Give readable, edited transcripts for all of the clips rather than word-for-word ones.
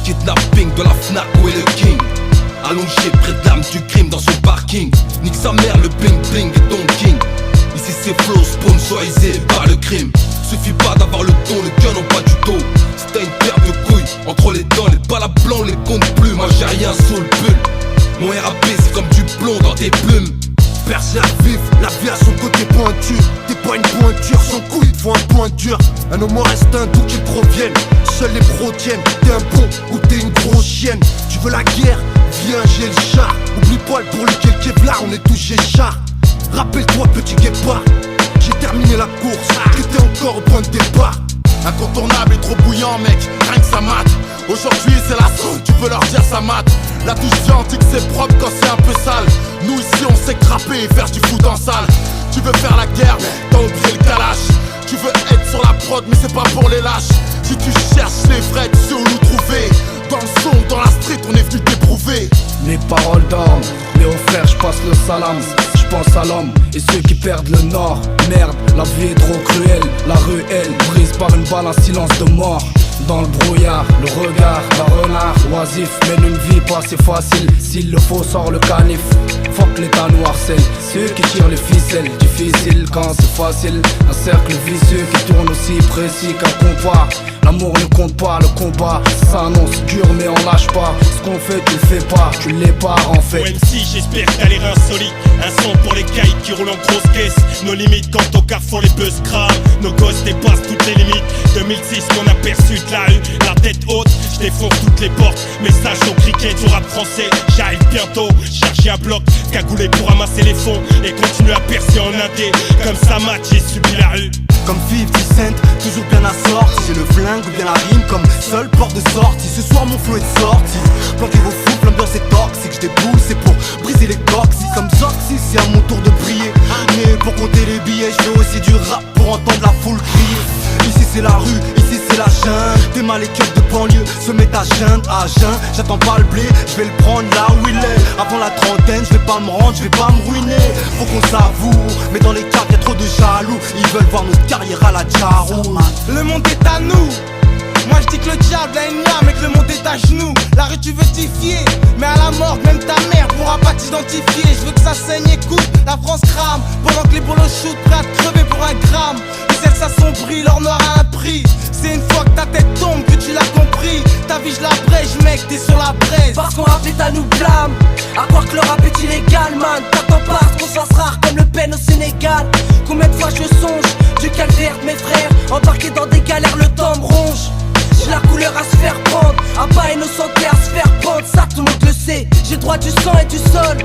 kidnapping de la Fnac, où est le king? Allongé près de l'âme du crime dans son parking. Nique sa mère, le bling bling est ton king. Ici c'est flow sponsorisé par le crime. Suffit pas d'avoir le don, le gun en bas du dos. Si t'as une paire de couilles entre les dents, les balles à blanc, les comptes plus. Moi j'ai rien sous le pull. Mon RAP c'est comme du plomb dans tes plumes. Perce à vif, la vie à son côté pointu. T'es pas une pointure, sans couille, il faut un point dur. Un homme reste un d'où qu'il provienne. Seuls les pros tiennent. T'es un bon ou t'es une grosse chienne. Tu veux la guerre? Viens, j'ai le char. Oublie pas pour lequel Kevlar, on est tous Géchard. Rappelle-toi petit guépard, j'ai terminé la course, t'étais encore au point de départ. Incontournable et trop bouillant mec, rien que ça mate. Aujourd'hui c'est la sauce, tu peux leur dire ça mate. La touche scientifique c'est propre quand c'est un peu sale. Nous ici on sait crapper et faire du foot en salle. Tu veux faire la guerre, t'as oublié le calache. Tu veux être sur la prod mais c'est pas pour les lâches. Si tu cherches les vrais, tu sais où nous trouver. Dans le son, dans la street, on est venu t'éprouver. Mes paroles d'homme, mais au frère j'passe le salam. J'pense à l'homme et ceux qui perdent le nord. Merde, la vie est trop cruelle. La rue elle brise par une balle, un silence de mort. Dans le brouillard, le regard d'un renard oisif mène une vie pas si facile. S'il le faut, sort le canif. Fuck l'état noircel, ceux qui tirent les ficelles. Difficile quand c'est facile. Un cercle vicieux qui tourne aussi précis qu'un compas. L'amour ne compte pas, le combat s'annonce dur mais on lâche pas. Ce qu'on fait tu le fais pas, tu l'es pas en fait. OMC j'espère que t'as les reins solides. Un son pour les caïds qui roulent en grosse caisse. Nos limites quand au carrefour les buzz crament. Nos gosses dépassent toutes les limites. 2006 mon aperçu de la rue, la tête haute. Je défonce toutes les portes, message au cricket du rap français. J'arrive bientôt, chercher un bloc cagoulé pour ramasser les fonds. Et continuer à percer en indé. Comme ça match j'ai subi la rue. Comme 50 Cent, toujours bien assorti. J'ai le flingue ou bien la rime comme seule porte de sortie. Ce soir mon flow est sorti. Planquez vos fous, l'ambiance est toxique. Je déboule, c'est pour briser les toxiques. Comme Zoxy, c'est à mon tour de briller. Mais pour compter les billets, je fais aussi du rap pour entendre la foule crier. Ici c'est la rue, ici c'est la jungle. Des mal les keufs de banlieue se mettent à jeun, à jeun. J'attends pas le blé, je vais le prendre là où il est. Avant la trentaine, je vais pas me rendre, je vais pas me ruiner. Faut qu'on savoure, mais dans les cartes y'a trop de jaloux. Ils veulent voir notre carrière à la Jarou. Le monde est à nous. Moi je dis que le diable a une lame et que le monde est à genoux. La rue tu veux t'y fier, mais à la mort même ta mère pourra pas t'identifier. Je veux que ça saigne, écoute, la France crame pendant que les bolos shootent prêts à te crever pour un gramme. Les cerfs s'assombrit, l'or noir a un prix. C'est une fois que ta tête tombe que tu l'as compris. Ta vie je la brèche mec, t'es sur la braise. Parce qu'on rap l'État nous blâme. À croire que le rap est illégal man. T'attends pas à ce qu'on se fasse rare comme le pen au Sénégal. Combien de fois je songe du calvaire de mes frères embarqués dans des galères, le temps me ronge. J'ai la couleur à se faire prendre, à pas innocenter à se faire prendre, ça tout le monde le sait. J'ai droit du sang et du sol,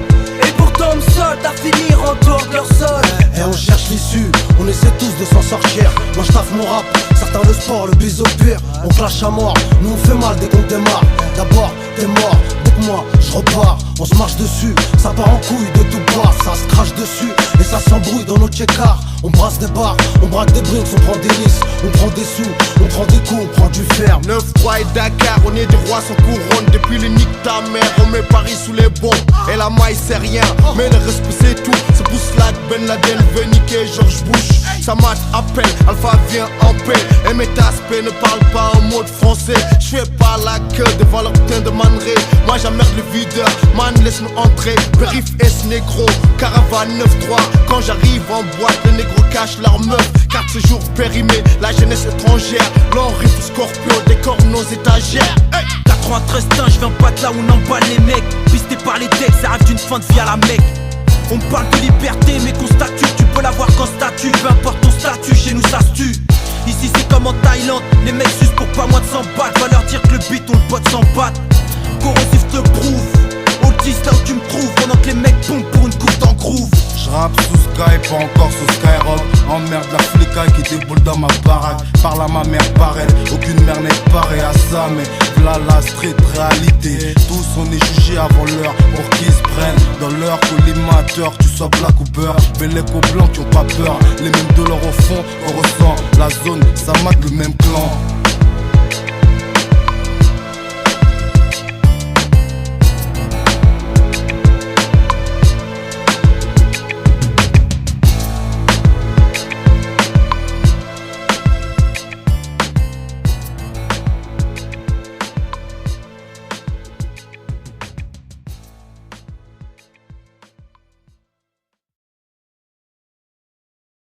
et pourtant on me solde à finir en dehors de leur sol. Et on cherche l'issue, on essaie tous de s'en sortir. Moi je taffe mon rap, certains le sport, le bise au pire. On clash à mort, nous on fait mal dès qu'on démarre. D'abord t'es mort, donc moi je repars. On se marche dessus, ça part en couille de tout part. Ça se crache dessus, et ça s'embrouille dans nos check-cards. On brasse des bars, on braque des briques, on prend des risques. On prend des sous, on prend des coups, on prend du ferme. 9-3 et Dakar, on est des rois sans couronne. Depuis le nique ta mère, on met Paris sous les bombes. Et la maille c'est rien, mais le respect c'est tout. C'est pour cela que Ben Laden veut niquer George Bush. Ça mate appelle, Alpha vient en paix. Et mes taspes ne parle pas en mode français. Je fais pas la queue devant leur putain de manerai. Moi j'emmerde le videur, man laisse-nous entrer. Périph S négro, caravane 9-3. Quand j'arrive en boîte, les négros cachent leur meuf. 4 séjours périmés, la jeunesse étrangère. L'on rifle Scorpio, décore nos étagères. Hey 93 temps, je viens pas de là où on emballe les mecs. Pisté par les decks, ça rêve d'une fin de vie à la Mecque. On parle de liberté, mais qu'on statue, tu peux l'avoir qu'en statut. Peu importe ton statut, chez nous ça se tue. Ici c'est comme en Thaïlande, les mecs sucent pour pas moins de 100 bahts. Va leur dire que le beat, on le pote sans batte. Corrosif te prouve, Oldie là où tu me trouves. Pendant que les mecs pompent pour une coupe en groove. J'rappe sous Sky, pas encore sous Skyrock. Emmerde la flicaille qui déboule dans ma baraque. Parle à ma mère pareille, aucune mère n'est pareille à ça. Mais v'là la street réalité. Tous on est jugés avant l'heure pour qu'ils se prennent dans leur collimateur. Tu sois black ou beurre, mais les co blancs qui ont pas peur. Les mêmes douleurs au fond, on ressent la zone, ça mate le même clan.